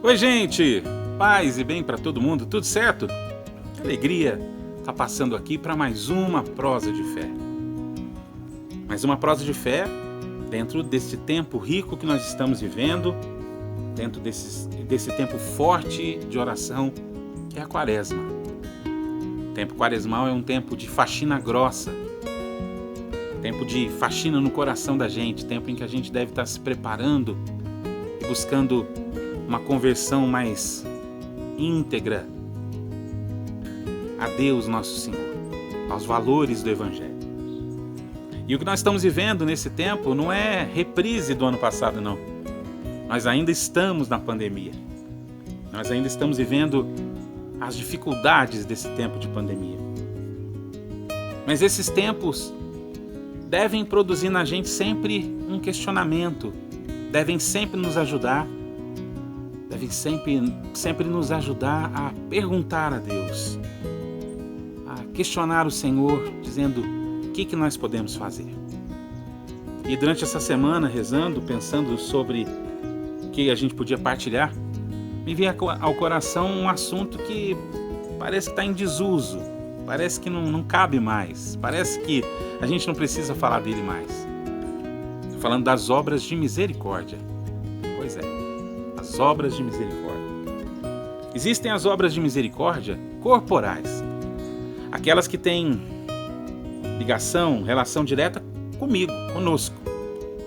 Oi, gente! Paz e bem para todo mundo, tudo certo? Que alegria estar passando aqui para mais uma prosa de fé. Mais uma prosa de fé dentro desse tempo rico que nós estamos vivendo, dentro desse tempo forte de oração que é a Quaresma. O tempo quaresmal é um tempo de faxina grossa, tempo de faxina no coração da gente, tempo em que a gente deve estar se preparando e buscando uma conversão mais íntegra a Deus nosso Senhor, aos valores do Evangelho. E o que nós estamos vivendo nesse tempo não é reprise do ano passado, não. Nós ainda estamos na pandemia. Nós ainda estamos vivendo as dificuldades desse tempo de pandemia. Mas esses tempos devem produzir na gente sempre um questionamento, devem sempre nos ajudar, devem sempre nos ajudar a perguntar a Deus, a questionar o Senhor, dizendo o que nós podemos fazer. E durante essa semana, rezando, pensando sobre o que a gente podia partilhar, me veio ao coração um assunto que parece que está em desuso, parece que não cabe mais, parece que a gente não precisa falar dele mais. Estou falando das obras de misericórdia. Pois é, as obras de misericórdia. Existem as obras de misericórdia corporais, aquelas que têm ligação, relação direta comigo, conosco,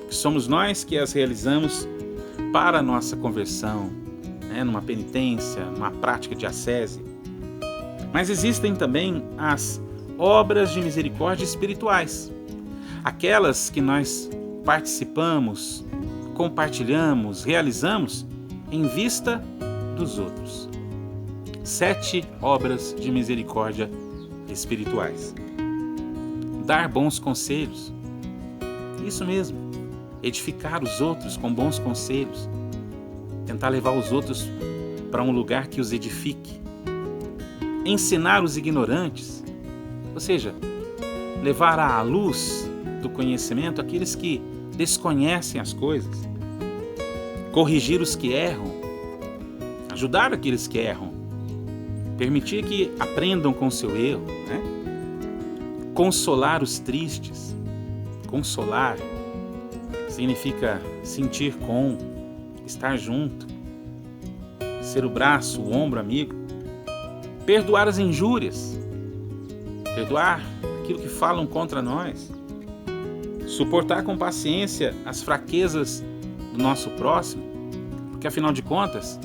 que somos nós que as realizamos para a nossa conversão, numa penitência, numa prática de ascese. Mas existem também as obras de misericórdia espirituais, aquelas que nós participamos, compartilhamos, realizamos em vista dos outros. 7 obras de misericórdia espirituais. Dar bons conselhos. Isso mesmo. Edificar os outros com bons conselhos. Tentar levar os outros para um lugar que os edifique. Ensinar os ignorantes. Ou seja, levar à luz do conhecimento aqueles que desconhecem as coisas. Corrigir os que erram. Ajudar aqueles que erram. Permitir que aprendam com o seu erro, Consolar os tristes. Consolar significa sentir com, estar junto, ser o braço, o ombro amigo. Perdoar as injúrias. Perdoar aquilo que falam contra nós. Suportar com paciência as fraquezas do nosso próximo, porque afinal de contas,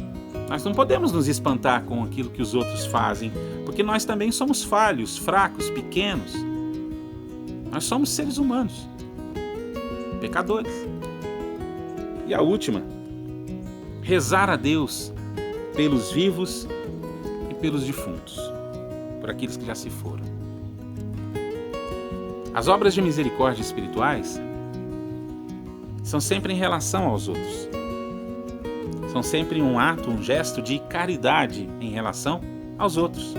nós não podemos nos espantar com aquilo que os outros fazem, porque nós também somos falhos, fracos, pequenos. Nós somos seres humanos, pecadores. E a última, rezar a Deus pelos vivos e pelos defuntos, por aqueles que já se foram. As obras de misericórdia espirituais são sempre em relação aos outros. São sempre um ato, um gesto de caridade em relação aos outros.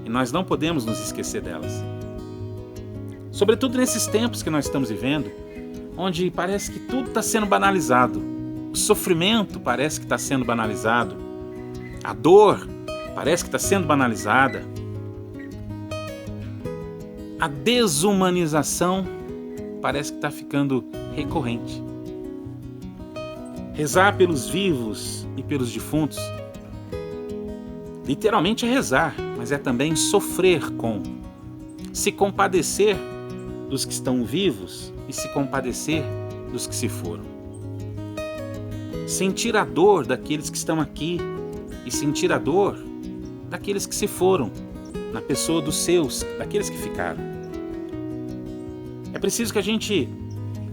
E nós não podemos nos esquecer delas. Sobretudo nesses tempos que nós estamos vivendo, onde parece que tudo está sendo banalizado. O sofrimento parece que está sendo banalizado. A dor parece que está sendo banalizada. A desumanização parece que está ficando recorrente. Rezar pelos vivos e pelos defuntos, literalmente é rezar, mas é também sofrer com, se compadecer dos que estão vivos e se compadecer dos que se foram. Sentir a dor daqueles que estão aqui e sentir a dor daqueles que se foram, na pessoa dos seus, daqueles que ficaram. É preciso que a gente,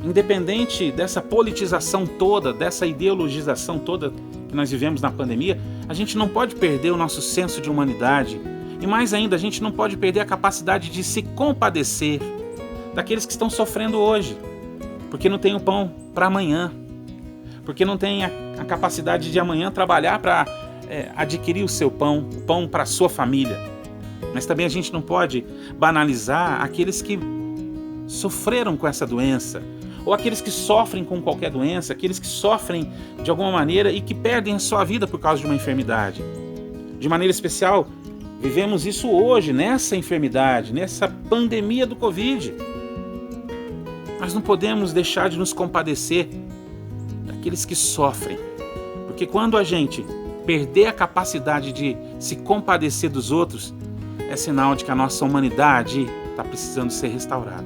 independente dessa politização toda, dessa ideologização toda que nós vivemos na pandemia, a gente não pode perder o nosso senso de humanidade. E mais ainda, a gente não pode perder a capacidade de se compadecer daqueles que estão sofrendo hoje, porque não tem o pão para amanhã, porque não tem a capacidade de amanhã trabalhar para adquirir o seu pão, o pão para a sua família. Mas também a gente não pode banalizar aqueles que sofreram com essa doença, ou aqueles que sofrem com qualquer doença, aqueles que sofrem de alguma maneira e que perdem a sua vida por causa de uma enfermidade. De maneira especial, vivemos isso hoje, nessa enfermidade, nessa pandemia do Covid. Nós não podemos deixar de nos compadecer daqueles que sofrem, porque quando a gente perder a capacidade de se compadecer dos outros, é sinal de que a nossa humanidade está precisando ser restaurada.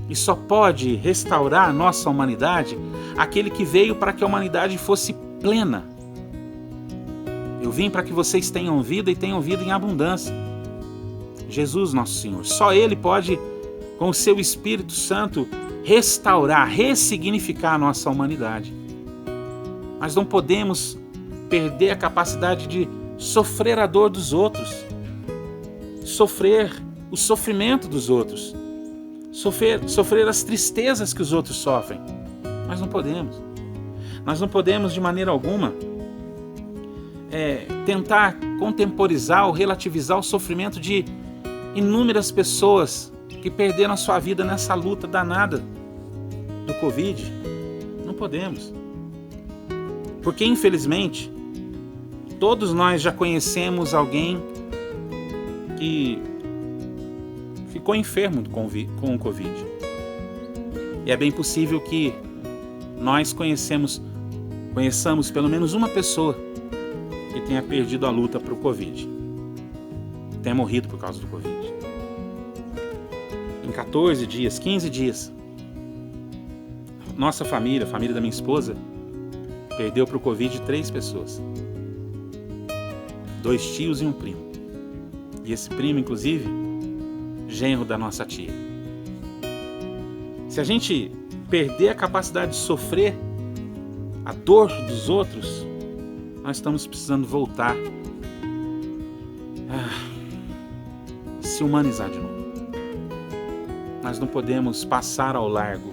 E só pode restaurar a nossa humanidade aquele que veio para que a humanidade fosse plena. Eu vim para que vocês tenham vida e tenham vida em abundância. Jesus, nosso Senhor. Só Ele pode, com o seu Espírito Santo, restaurar, ressignificar a nossa humanidade. Mas não podemos perder a capacidade de sofrer a dor dos outros, sofrer o sofrimento dos outros, sofrer as tristezas que os outros sofrem. Nós não podemos. Nós não podemos de maneira alguma tentar contemporizar ou relativizar o sofrimento de inúmeras pessoas que perderam a sua vida nessa luta danada do Covid. Não podemos. Porque, infelizmente, todos nós já conhecemos alguém que ficou enfermo com o Covid. E é bem possível que nós conheçamos pelo menos uma pessoa que tenha perdido a luta para o Covid, tenha morrido por causa do Covid. Em 14 dias, 15 dias, nossa família, a família da minha esposa, perdeu para o Covid 3 pessoas. 2 tios e um primo. E esse primo, inclusive, genro da nossa tia. Se a gente perder a capacidade de sofrer a dor dos outros, nós estamos precisando voltar a se humanizar de novo. Nós não podemos passar ao largo,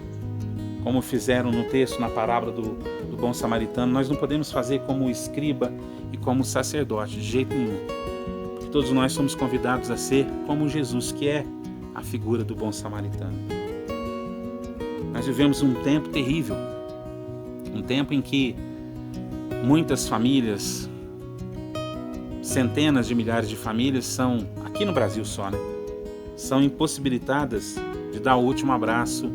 como fizeram no texto, na parábola do bom samaritano. Nós não podemos fazer como o escriba e como o sacerdote, de jeito nenhum. Porque todos nós somos convidados a ser como Jesus, que é a figura do bom samaritano. Nós vivemos um tempo terrível, um tempo em que muitas famílias, centenas de milhares de famílias são, aqui no Brasil só, são impossibilitadas de dar o último abraço,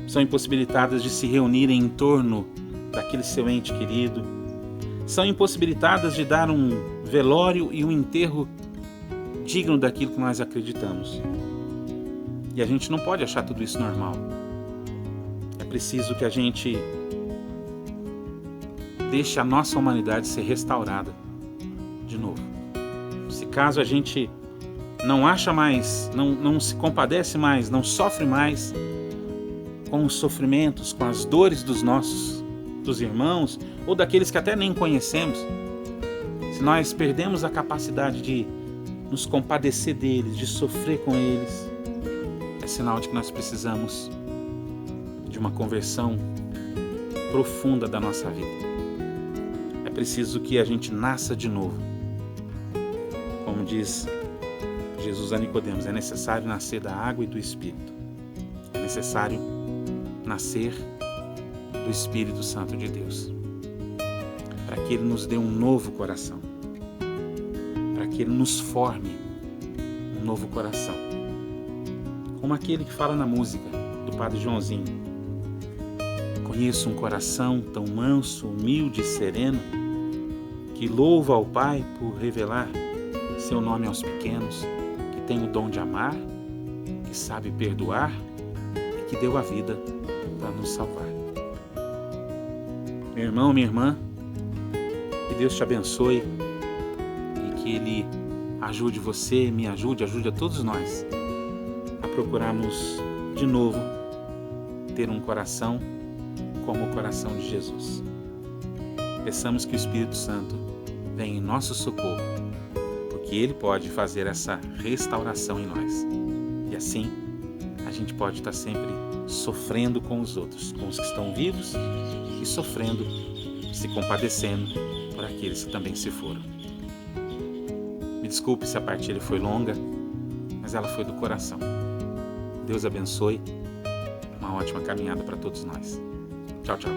são impossibilitadas de se reunirem em torno daquele seu ente querido, são impossibilitadas de dar um velório e um enterro digno daquilo que nós acreditamos. E a gente não pode achar tudo isso normal. É preciso que a gente deixe a nossa humanidade ser restaurada de novo. Se caso a gente não acha mais, não se compadece mais, não sofre mais com os sofrimentos, com as dores dos irmãos ou daqueles que até nem conhecemos, se nós perdemos a capacidade de nos compadecer deles, de sofrer com eles, é sinal de que nós precisamos de uma conversão profunda da nossa vida. É preciso que a gente nasça de novo. Como diz Jesus a Nicodemos, é necessário nascer da água e do Espírito. É necessário nascer do Espírito Santo de Deus, para que Ele nos dê um novo coração, para que Ele nos forme um novo coração, como aquele que fala na música do Padre Joãozinho. Conheço um coração tão manso, humilde e sereno, que louva ao Pai por revelar seu nome aos pequenos, que tem o dom de amar, que sabe perdoar e que deu a vida para nos salvar. Meu irmão, minha irmã, que Deus te abençoe e que Ele ajude você, me ajude a todos nós a procurarmos de novo ter um coração como o coração de Jesus. Peçamos que o Espírito Santo venha em nosso socorro, porque Ele pode fazer essa restauração em nós. E assim, a gente pode estar sempre sofrendo com os outros, com os que estão vivos, e sofrendo, se compadecendo por aqueles que também se foram. Me desculpe se a partilha foi longa, mas ela foi do coração. Deus abençoe uma ótima caminhada para todos nós. Tchau, tchau.